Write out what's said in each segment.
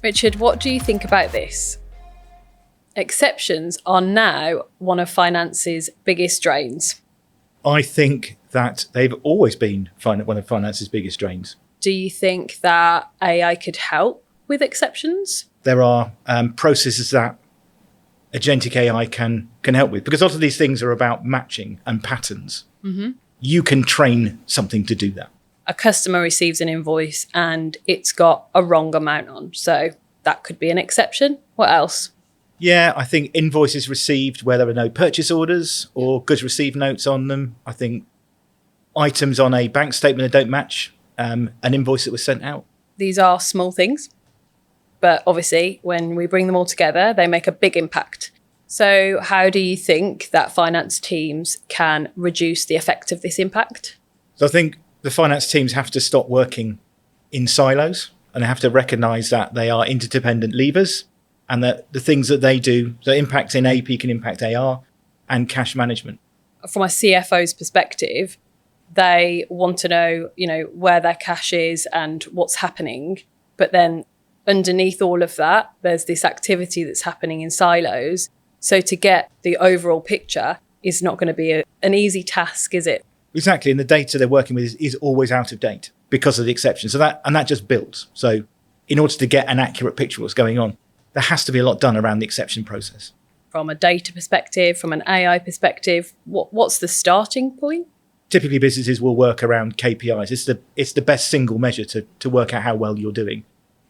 Richard, what do you think about this? Exceptions are now one of finance's biggest drains. I think that they've always been one of finance's biggest drains. Do you think that AI could help with exceptions? There are processes that agentic AI can help with, because a lot of these things are about matching and patterns. Mm-hmm. You can train something to do that. A customer receives an invoice and it's got a wrong amount on, so that could be an exception. What else? Yeah, I think invoices received where there are no purchase orders or goods received notes on them. I think items on a bank statement that don't match an invoice that was sent out. These are small things, but obviously when we bring them all together, they make a big impact. So how do you think that finance teams can reduce the effect of this impact? So I think the finance teams have to stop working in silos, and they have to recognise that they are interdependent levers, and that the things that they do, the impact in AP can impact AR and cash management. From a CFO's perspective, they want to know, where their cash is and what's happening. But then underneath all of that, there's this activity that's happening in silos. So to get the overall picture is not going to be an easy task, is it? Exactly. And the data they're working with is always out of date because of the exception. So that just builds. So in order to get an accurate picture of what's going on, there has to be a lot done around the exception process. From a data perspective, from an AI perspective, what's the starting point? Typically, businesses will work around KPIs. It's the best single measure to work out how well you're doing.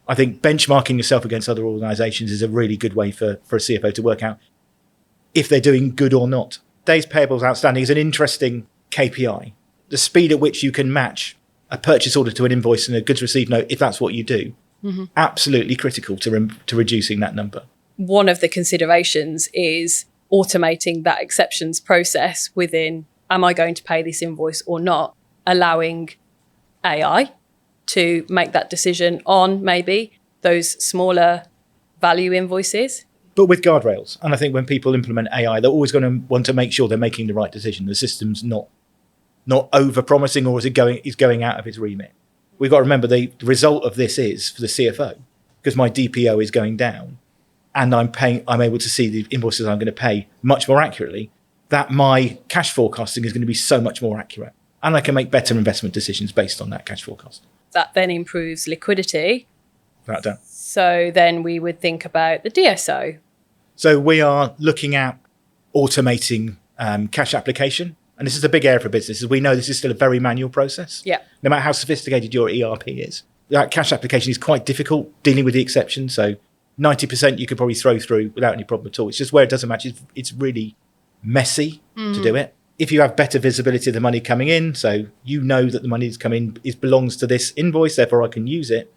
I think benchmarking yourself against other organisations is a really good way for a CFO to work out if they're doing good or not. Days payables outstanding is an interesting KPI. The speed at which you can match a purchase order to an invoice and a goods received note, if that's what you do, absolutely critical to reducing that number. One of the considerations is automating that exceptions process within, am I going to pay this invoice or not, allowing AI to make that decision on maybe those smaller value invoices. But with guardrails. And I think when people implement AI, they're always going to want to make sure they're making the right decision. The system's not over-promising, or is going out of its remit. We've got to remember the result of this is, for the CFO, because my DPO is going down and I'm able to see the invoices I'm going to pay much more accurately, that my cash forecasting is going to be so much more accurate. And I can make better investment decisions based on that cash forecast. That then improves liquidity. Without doubt. So then we would think about the DSO. So we are looking at automating cash application. And this is a big area for businesses. We know this is still a very manual process. Yeah. No matter how sophisticated your ERP is. That cash application is quite difficult dealing with the exception. So 90% you could probably throw through without any problem at all. It's just where it doesn't match. It's really messy to do it. If you have better visibility of the money coming in, so you know that the money that's come in belongs to this invoice, therefore I can use it,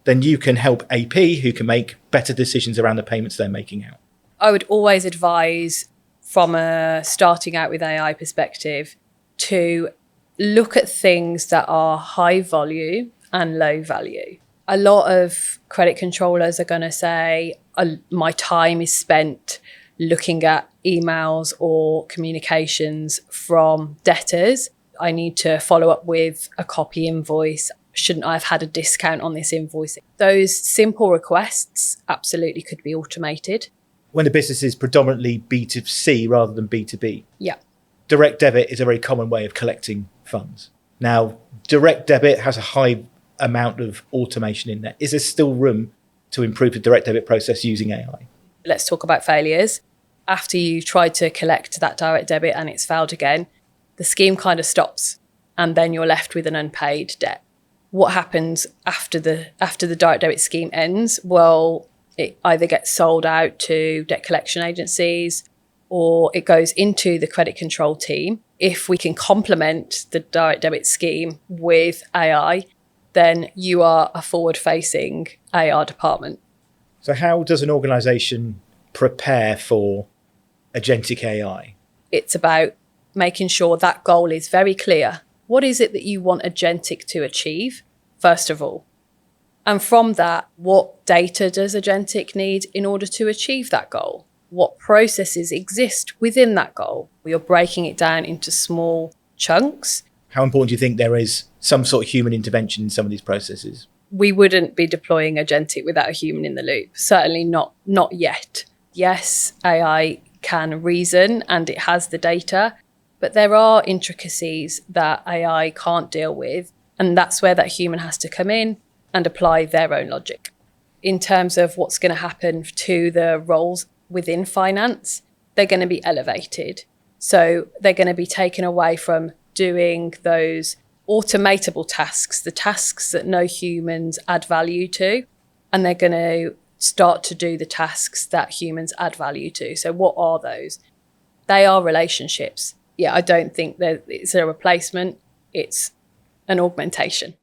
then you can help AP, who can make better decisions around the payments they're making out. I would always advise, from a starting out with AI perspective, to look at things that are high value and low value. A lot of credit controllers are going to say, my time is spent looking at emails or communications from debtors. I need to follow up with a copy invoice. Shouldn't I have had a discount on this invoice? Those simple requests absolutely could be automated. When the business is predominantly B2C rather than B2B. Yeah. Direct debit is a very common way of collecting funds. Now, direct debit has a high amount of automation in there. Is there still room to improve the direct debit process using AI? Let's talk about failures. After you tried to collect that direct debit and it's failed again, the scheme kind of stops and then you're left with an unpaid debt. What happens after the direct debit scheme ends? Well, it either gets sold out to debt collection agencies or it goes into the credit control team. If we can complement the direct debit scheme with AI, then you are a forward-facing AR department. So how does an organisation prepare for agentic AI? It's about making sure that goal is very clear. What is it that you want agentic to achieve, first of all? And from that, what data does agentic need in order to achieve that goal? What processes exist within that goal? You're breaking it down into small chunks. How important do you think there is some sort of human intervention in some of these processes? we wouldn't be deploying agentic without a human in the loop. Certainly not yet. Yes, AI can reason and it has the data, but there are intricacies that AI can't deal with. And that's where that human has to come in and apply their own logic. In terms of what's going to happen to the roles within finance, they're going to be elevated. So they're going to be taken away from doing those automatable tasks, the tasks that no humans add value to, and they're going to start to do the tasks that humans add value to. So what are those? They are relationships. Yeah, I don't think that it's a replacement. It's an augmentation.